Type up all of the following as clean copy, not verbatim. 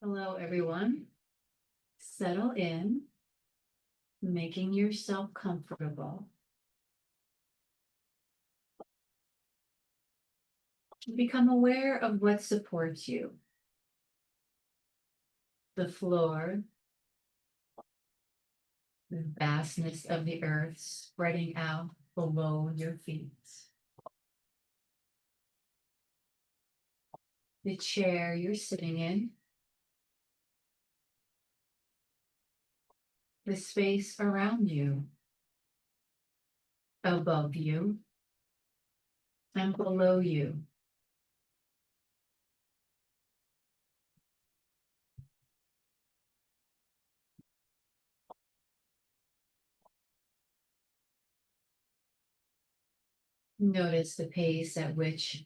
Hello, everyone. Settle in, making yourself comfortable. Become aware of what supports you. The floor, the vastness of the earth spreading out below your feet. The chair you're sitting in. The space around you, above you, and below you. Notice the pace at which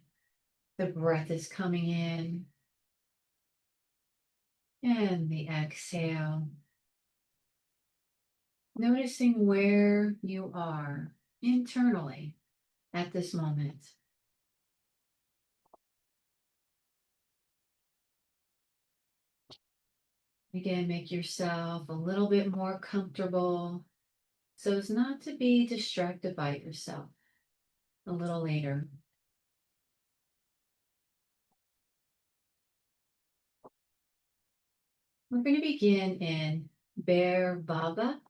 the breath is coming in and the exhale. Noticing where you are internally at this moment. Again, make yourself a little bit more comfortable so as not to be distracted by yourself a little later. We're going to begin in Bhairvava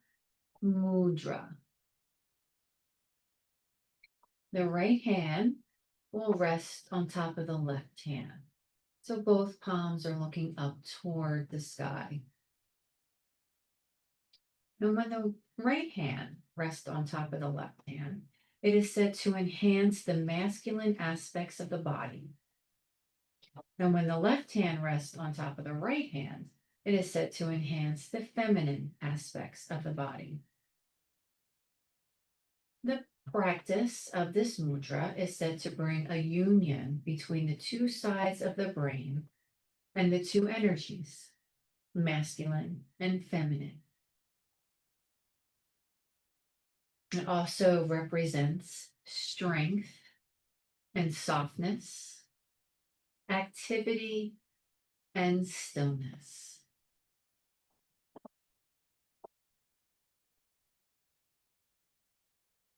Mudra. The right hand will rest on top of the left hand. So both palms are looking up toward the sky. And when the right hand rests on top of the left hand, it is said to enhance the masculine aspects of the body. And when the left hand rests on top of the right hand, it is said to enhance the feminine aspects of the body. The practice of this mudra is said to bring a union between the two sides of the brain and the two energies, masculine and feminine. It also represents strength and softness, activity and stillness.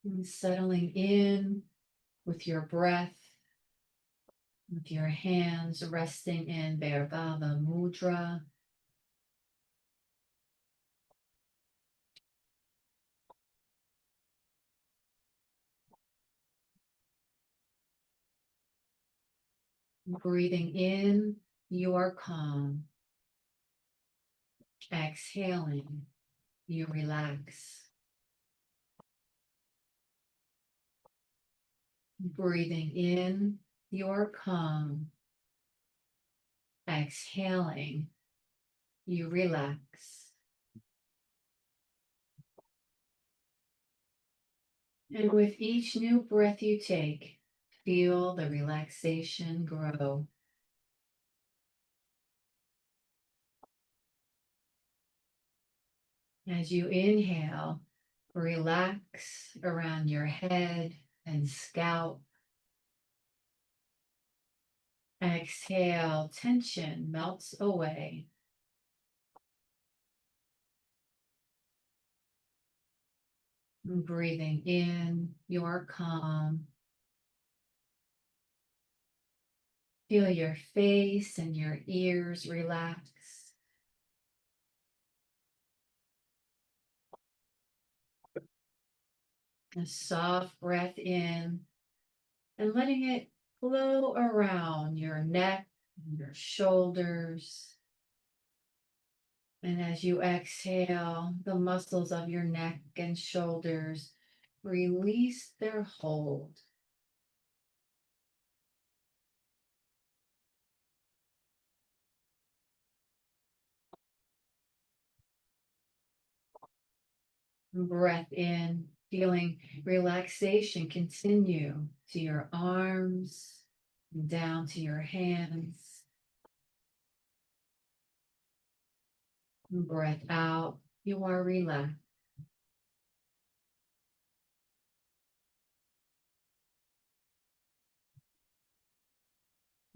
And settling in with your breath, with your hands resting in Bhairvava Mudra. Breathing in, you are calm. Exhaling, you relax. Breathing in, you're calm. Exhaling, you relax. And with each new breath you take, feel the relaxation grow. As you inhale, relax around your head and scalp. Exhale, tension melts away. Breathing in, you're calm. Feel your face and your ears relax. A soft breath in and letting it flow around your neck and your shoulders. And as you exhale, the muscles of your neck and shoulders release their hold. Breath in, feeling relaxation continue to your arms, down to your hands. Breath out, you are relaxed.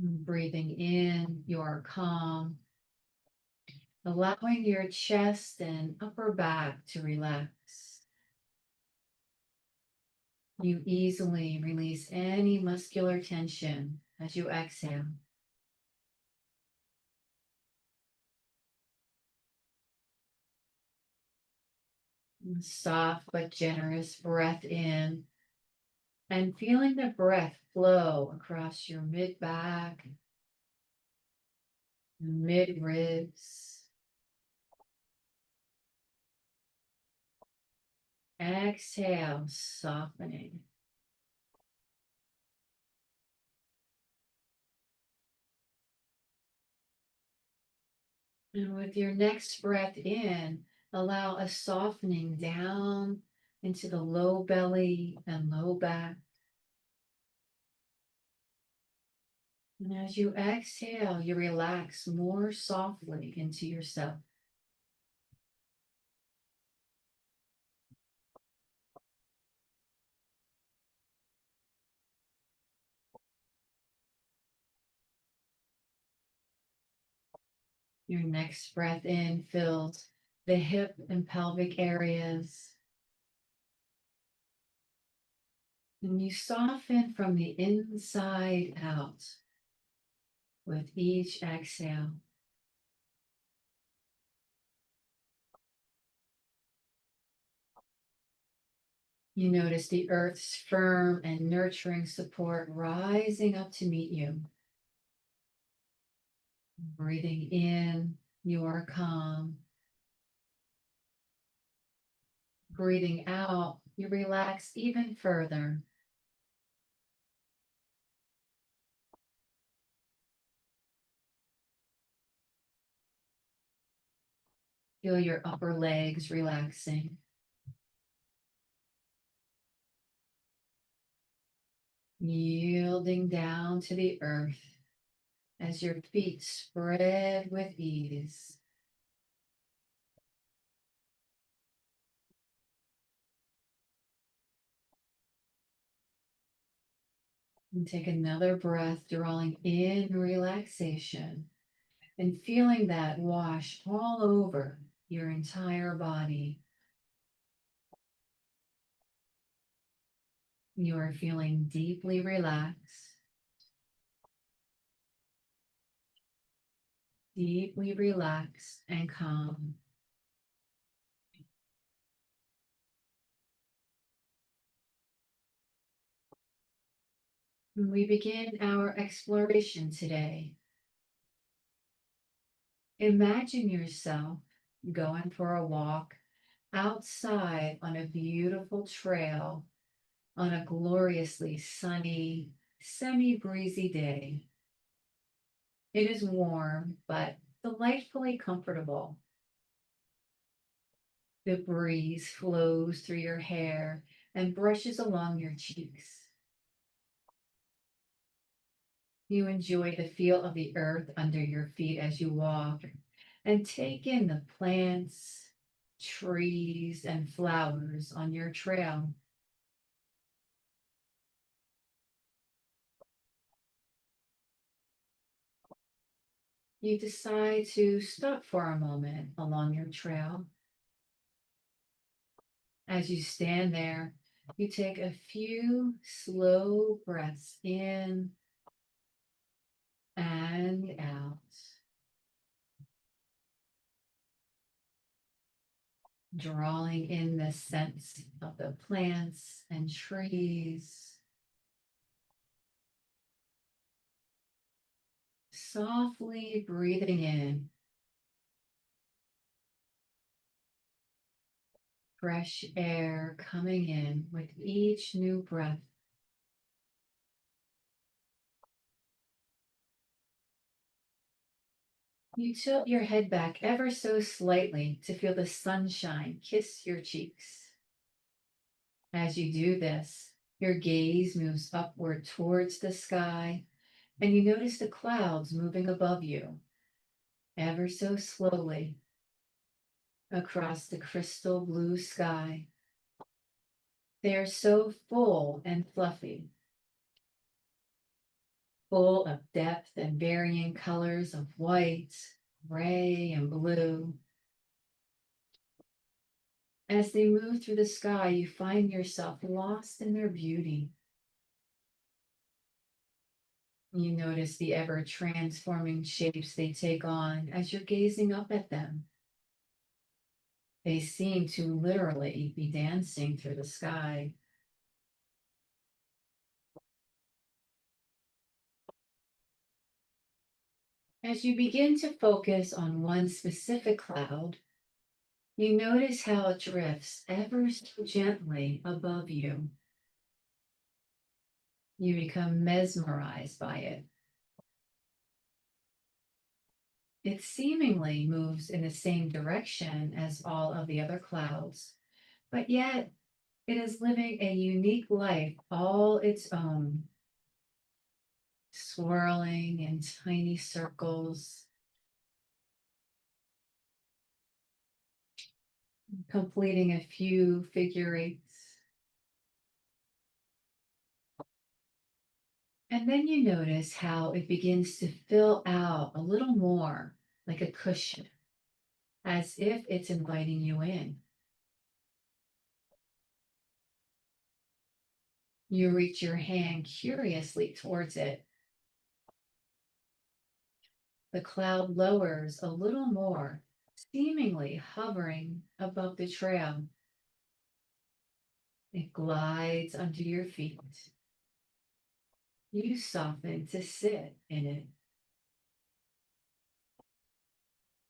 Breathing in, you are calm. allowing your chest and upper back to relax. You easily release any muscular tension as you exhale. Soft but generous breath in, and feeling the breath flow across your mid back, mid ribs. Exhale, softening. And with your next breath in, allow a softening down into the low belly and low back. And as you exhale, you relax more softly into yourself. Your next breath in fills the hip and pelvic areas. And you soften from the inside out with each exhale. You notice the earth's firm and nurturing support rising up to meet you. Breathing in, you are calm. Breathing out, you relax even further. Feel your upper legs relaxing. Yielding down to the earth as your feet spread with ease. And take another breath, drawing in relaxation and feeling that wash all over your entire body. You are feeling deeply relaxed, and calm. We begin our exploration today. Imagine yourself going for a walk outside on a beautiful trail on a gloriously sunny, semi-breezy day. It is warm, but delightfully comfortable. The breeze flows through your hair and brushes along your cheeks. You enjoy the feel of the earth under your feet as you walk and take in the plants, trees, and flowers on your trail. You decide to stop for a moment along your trail. As you stand there, you take a few slow breaths in and out, drawing in the scents of the plants and trees, softly breathing in fresh air coming in with each new breath. You tilt your head back ever so slightly to feel the sunshine kiss your cheeks. As you do this, your gaze moves upward towards the sky, and you notice the clouds moving above you, ever so slowly, across the crystal blue sky. They are so full and fluffy, full of depth and varying colors of white, gray and blue. As they move through the sky, you find yourself lost in their beauty. You notice the ever transforming shapes they take on as you're gazing up at them. They seem to literally be dancing through the sky. As you begin to focus on one specific cloud, you notice how it drifts ever so gently above you. You become mesmerized by it. It seemingly moves in the same direction as all of the other clouds, but yet it is living a unique life all its own, swirling in tiny circles, completing a few figure eights. And then you notice how it begins to fill out a little more like a cushion, as if it's inviting you in. You reach your hand curiously towards it. The cloud lowers a little more, seemingly hovering above the trail. It glides under your feet. You soften to sit in it.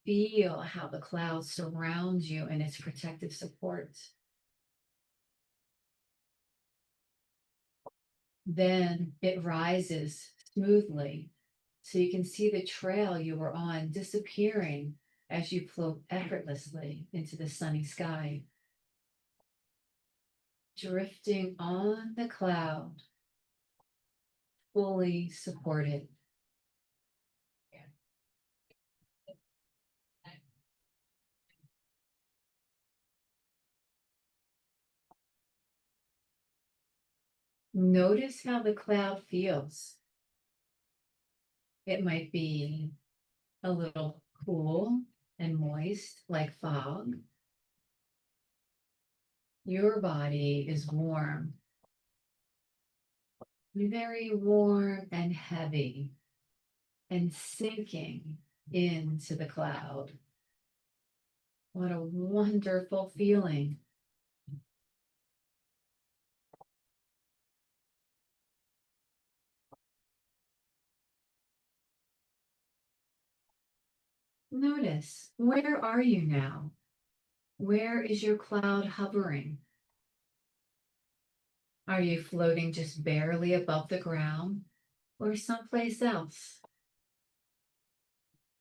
Feel how the cloud surrounds you in its protective support. Then it rises smoothly so you can see the trail you were on disappearing as you float effortlessly into the sunny sky. Drifting on the cloud, fully supported. Notice how the cloud feels. It might be a little cool and moist like fog. Your body is warm, very warm and heavy, and sinking into the cloud. What a wonderful feeling. Notice, where are you now? Where is your cloud hovering? Are you floating just barely above the ground or someplace else?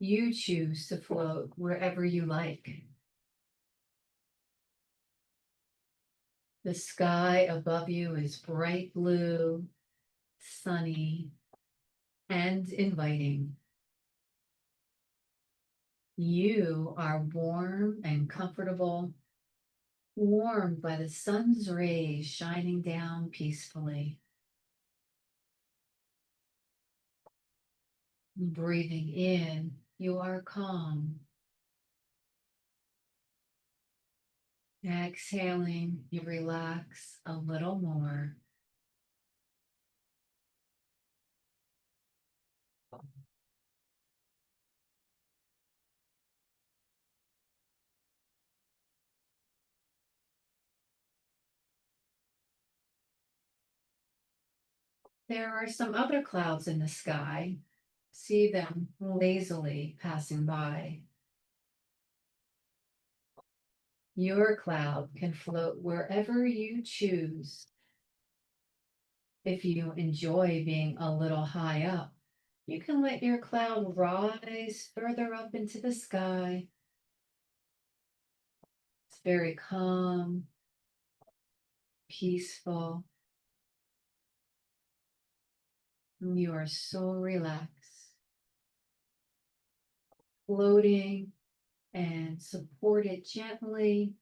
You choose to float wherever you like. The sky above you is bright blue, sunny, and inviting. You are warm and comfortable, warmed by the sun's rays shining down peacefully. Breathing in, you are calm. Exhaling, you relax a little more. There are some other clouds in the sky. See them lazily passing by. Your cloud can float wherever you choose. If you enjoy being a little high up, you can let your cloud rise further up into the sky. It's very calm, peaceful. You are so relaxed, floating and supported gently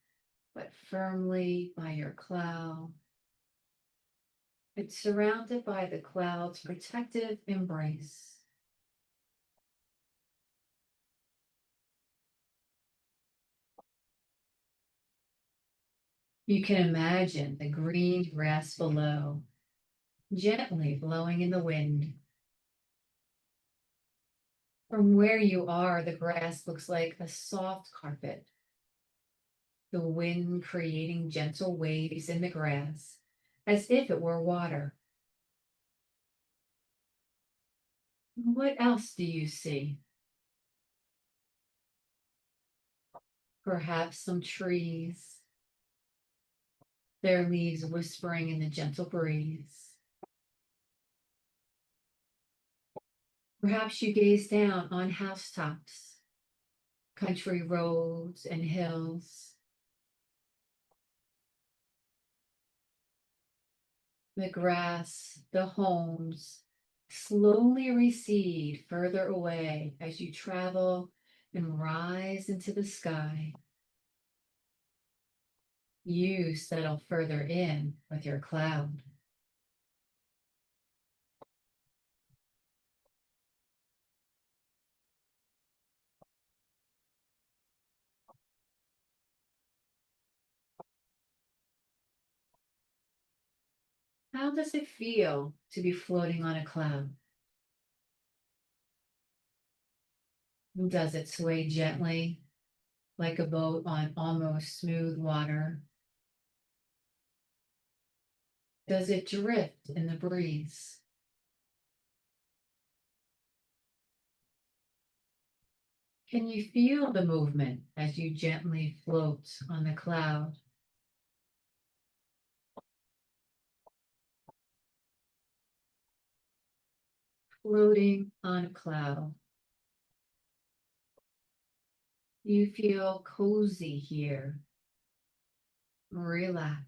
but firmly by your cloud. It's surrounded by the cloud's protective embrace. You can imagine the green grass below, gently blowing in the wind. From where you are, the grass looks like a soft carpet, the wind creating gentle waves in the grass, as if it were water. What else do you see? Perhaps some trees, their leaves whispering in the gentle breeze. Perhaps you gaze down on housetops, country roads, and hills. The grass, the homes slowly recede further away as you travel and rise into the sky. You settle further in with your cloud. How does it feel to be floating on a cloud? Does it sway gently like a boat on almost smooth water? Does it drift in the breeze? Can you feel the movement as you gently float on the cloud? Floating on a cloud. You feel cozy here. Relax.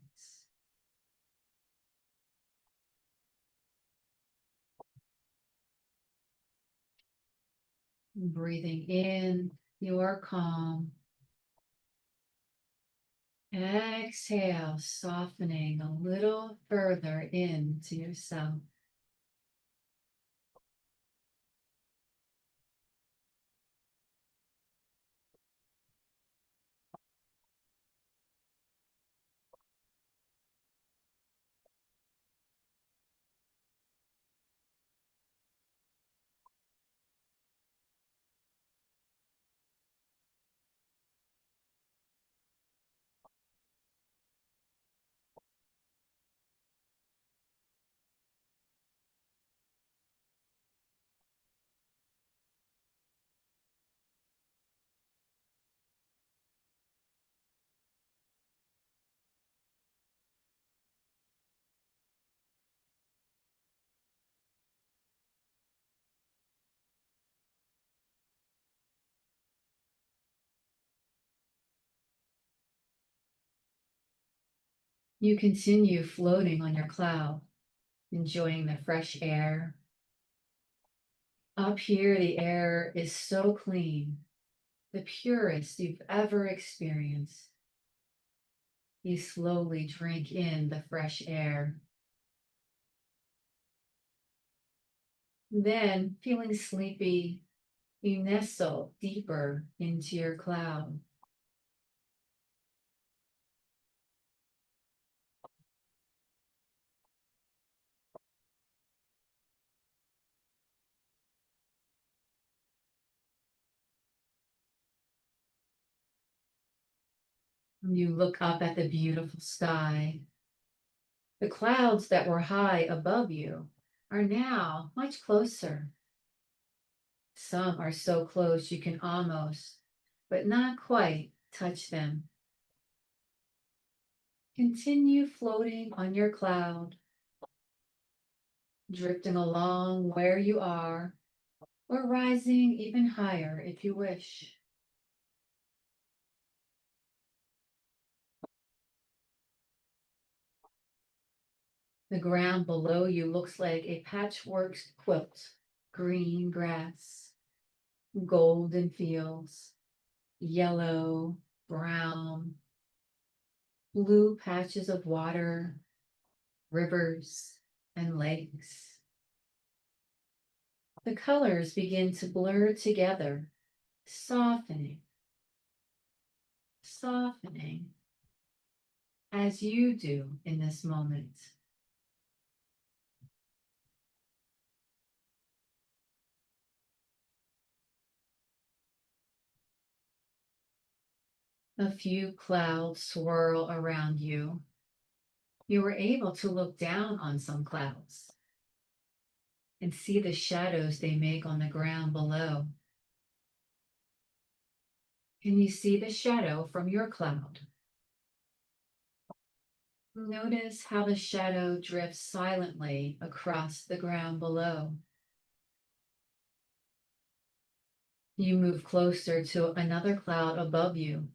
Breathing in, you're calm. Exhale, softening a little further into yourself. You continue floating on your cloud, enjoying the fresh air. Up here, the air is so clean, the purest you've ever experienced. You slowly drink in the fresh air. Then, feeling sleepy, you nestle deeper into your cloud. You look up at the beautiful sky. The clouds that were high above you are now much closer. Some are so close you can almost, but not quite, touch them. Continue floating on your cloud, drifting along where you are, or rising even higher if you wish. The ground below you looks like a patchwork quilt, green grass, golden fields, yellow, brown, blue patches of water, rivers, and lakes. The colors begin to blur together, softening, softening, as you do in this moment. A few clouds swirl around you. You were able to look down on some clouds and see the shadows they make on the ground below. Can you see the shadow from your cloud? Notice how the shadow drifts silently across the ground below. You move closer to another cloud above you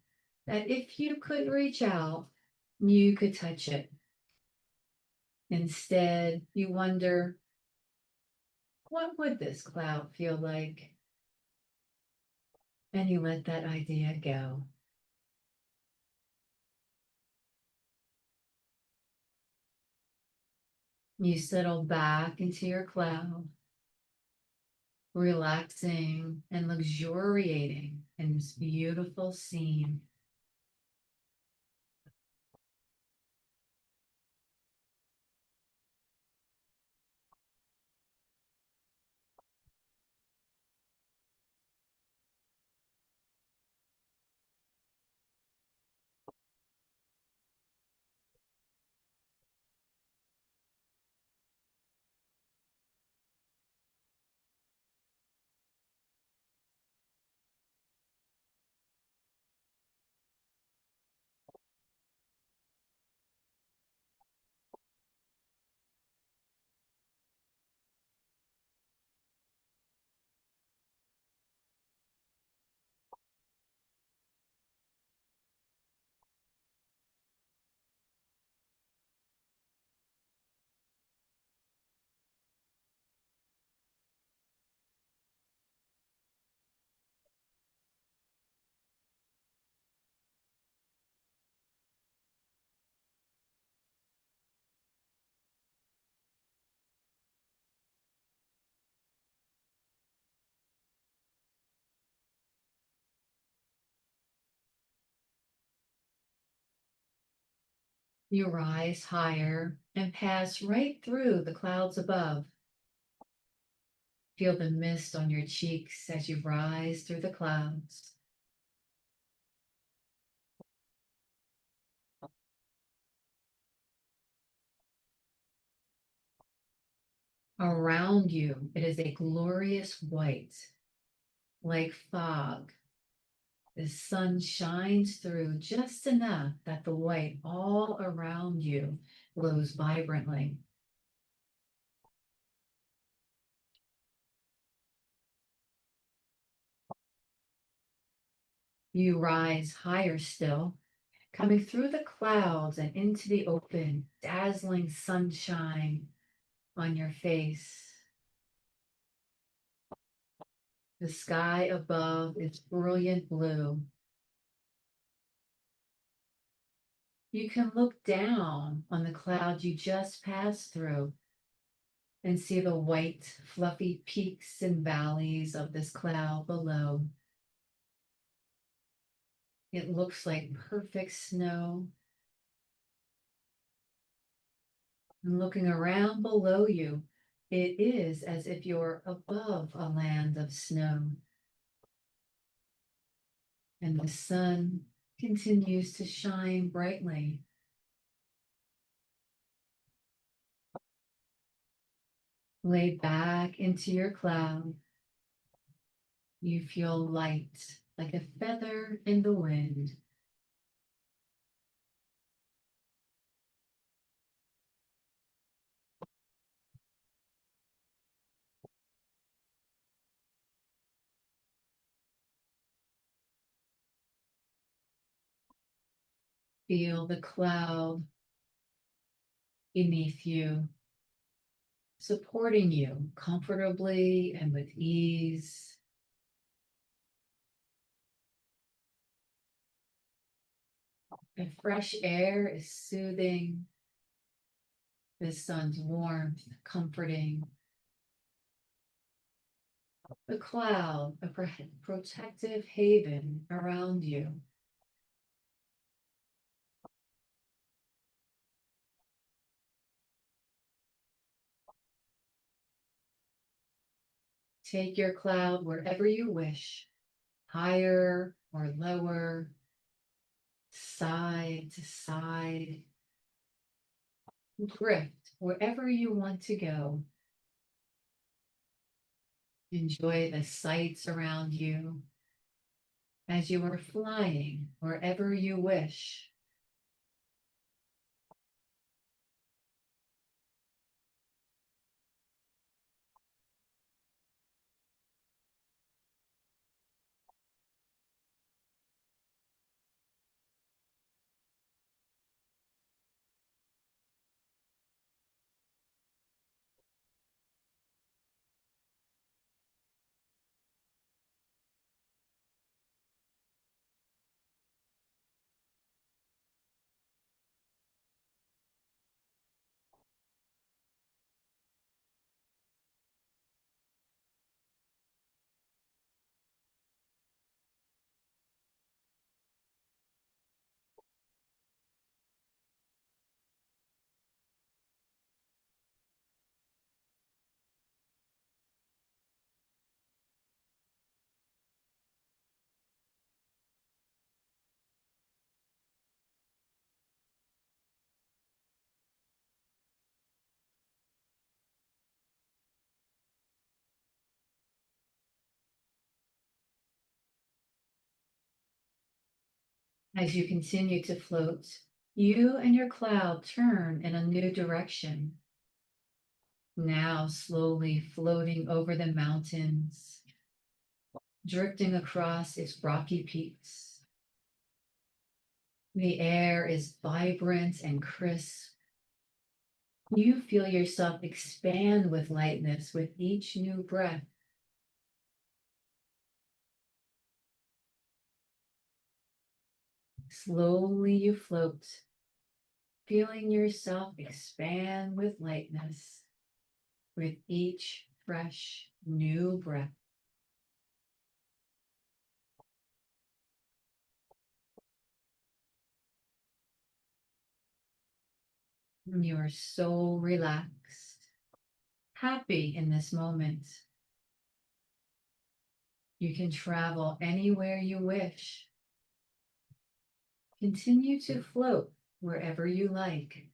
that if you could reach out, you could touch it. Instead, you wonder, what would this cloud feel like? And you let that idea go. You settle back into your cloud, relaxing and luxuriating in this beautiful scene. You rise higher and pass right through the clouds above. Feel the mist on your cheeks as you rise through the clouds. Around you, it is a glorious white, like fog. The sun shines through just enough that the white all around you glows vibrantly. You rise higher still, coming through the clouds and into the open, dazzling sunshine on your face. The sky above is brilliant blue. You can look down on the cloud you just passed through and see the white, fluffy peaks and valleys of this cloud below. It looks like perfect snow. And looking around below you, it is as if you're above a land of snow. And the sun continues to shine brightly. Lay back into your cloud. You feel light like a feather in the wind. Feel the cloud beneath you, supporting you comfortably and with ease. The fresh air is soothing, the sun's warmth comforting. The cloud, a protective haven around you. Take your cloud wherever you wish, higher or lower, side to side. Drift wherever you want to go. Enjoy the sights around you as you are flying wherever you wish. As you continue to float, you and your cloud turn in a new direction. Now slowly floating over the mountains, drifting across its rocky peaks. The air is vibrant and crisp. You feel yourself expand with lightness with each new breath. Slowly you float, feeling yourself expand with lightness with each fresh new breath. You are so relaxed, happy in this moment. You can travel anywhere you wish. Continue to float wherever you like.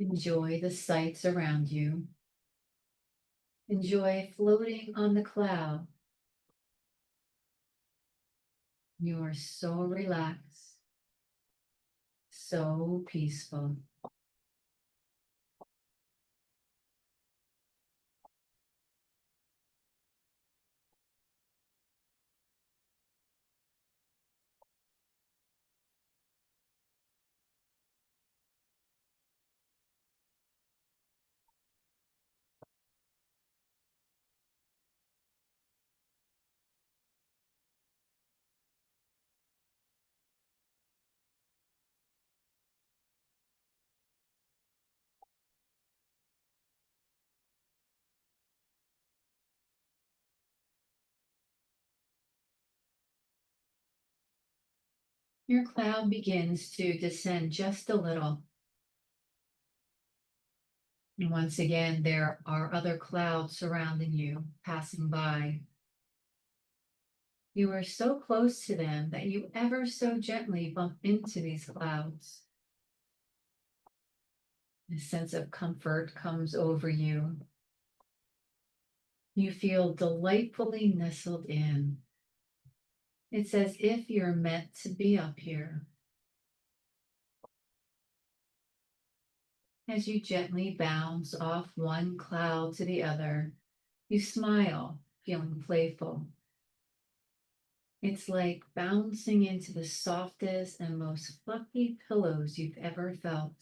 Enjoy the sights around you. Enjoy floating on the cloud. You are so relaxed, so peaceful. Your cloud begins to descend just a little. And once again, there are other clouds surrounding you, passing by. You are so close to them that you ever so gently bump into these clouds. A sense of comfort comes over you. You feel delightfully nestled in. It's as if you're meant to be up here. As you gently bounce off one cloud to the other, you smile, feeling playful. It's like bouncing into the softest and most fluffy pillows you've ever felt.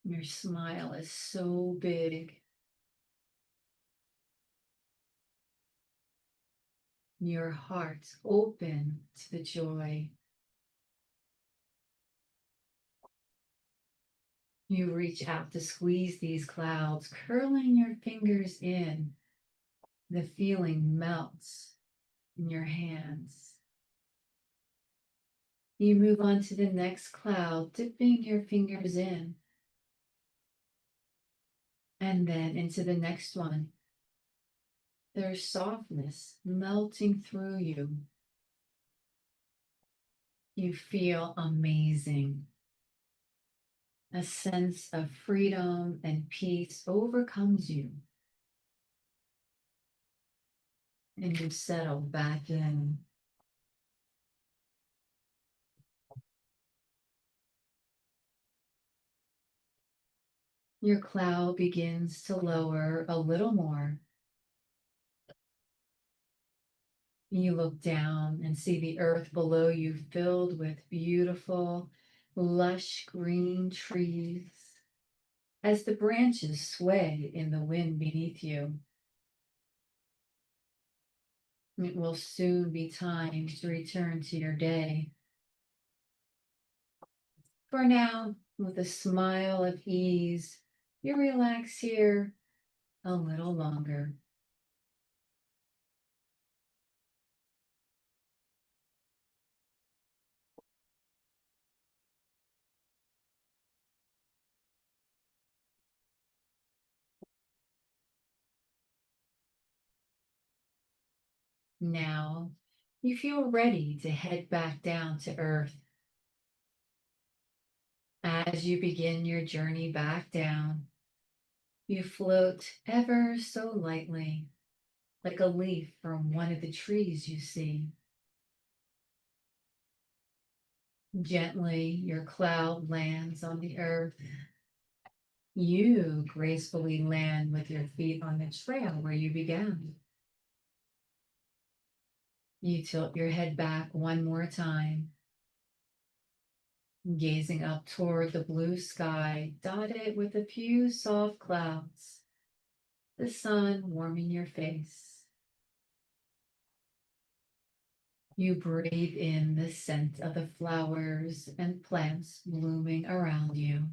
Your smile is so big. Your heart's open to the joy. You reach out to squeeze these clouds, curling your fingers in. The feeling melts in your hands. You move on to the next cloud, dipping your fingers in, and then into the next one. There's softness melting through you. You feel amazing. A sense of freedom and peace overcomes you, and you settle back in. Your cloud begins to lower a little more. You look down and see the earth below you filled with beautiful, lush green trees as the branches sway in the wind beneath you. It will soon be time to return to your day. For now, with a smile of ease, you relax here a little longer. Now, you feel ready to head back down to earth. As you begin your journey back down, you float ever so lightly, like a leaf from one of the trees you see. Gently, your cloud lands on the earth. You gracefully land with your feet on the trail where you began. You tilt your head back one more time, gazing up toward the blue sky, dotted with a few soft clouds, the sun warming your face. You breathe in the scent of the flowers and plants blooming around you,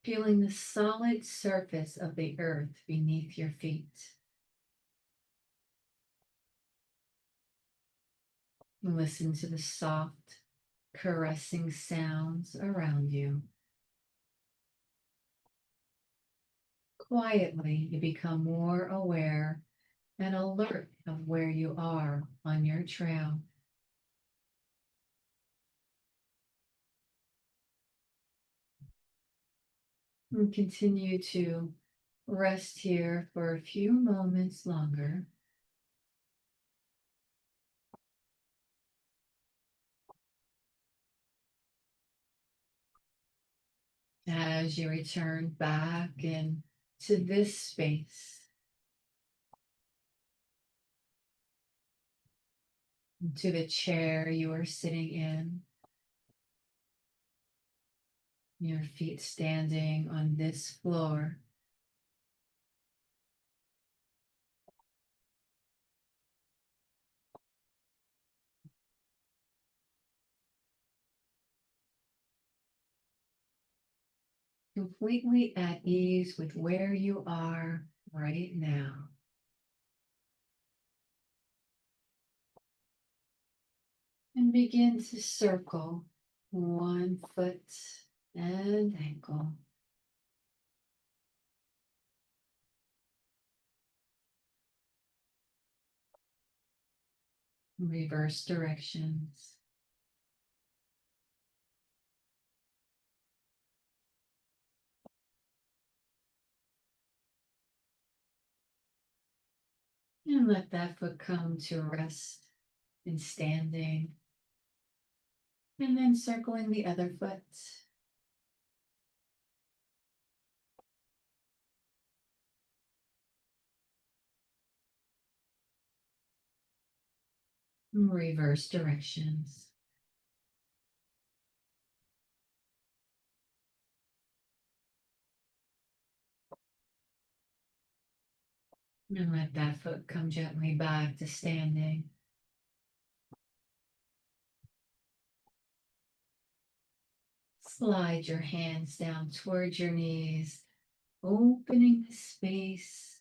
feeling the solid surface of the earth beneath your feet. Listen to the soft, caressing sounds around you. Quietly, you become more aware and alert of where you are on your trail. And continue to rest here for a few moments longer. As you return back into this space, to the chair you are sitting in, your feet standing on this floor. Completely at ease with where you are right now. And begin to circle one foot and ankle. Reverse directions. And let that foot come to rest in standing. And then circling the other foot. Reverse directions. And let that foot come gently back to standing. Slide your hands down towards your knees, opening the space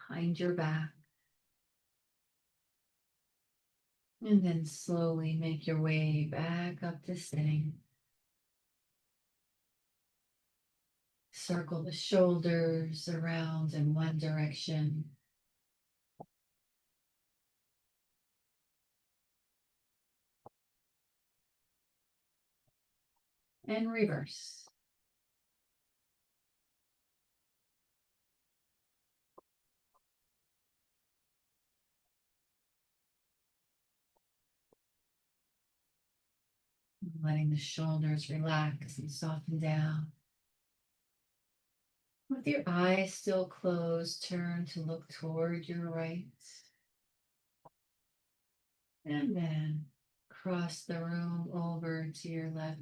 behind your back. And then slowly make your way back up to sitting. Circle the shoulders around in one direction. And reverse. Letting the shoulders relax and soften down. With your eyes still closed, turn to look toward your right. And then cross the room over to your left.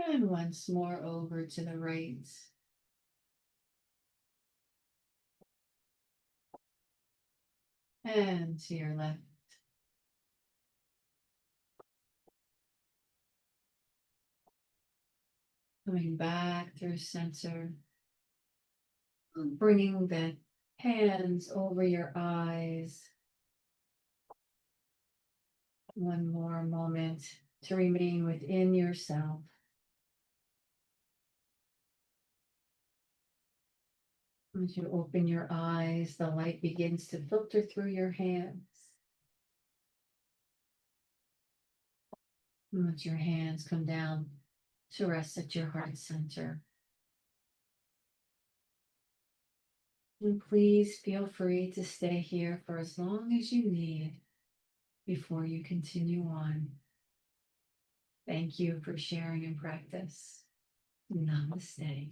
And once more over to the right. And to your left. Coming back through center. Bringing the hands over your eyes. One more moment to remain within yourself. As you open your eyes, the light begins to filter through your hands. And let your hands come down to rest at your heart center. And please feel free to stay here for as long as you need before you continue on. Thank you for sharing in practice. Namaste.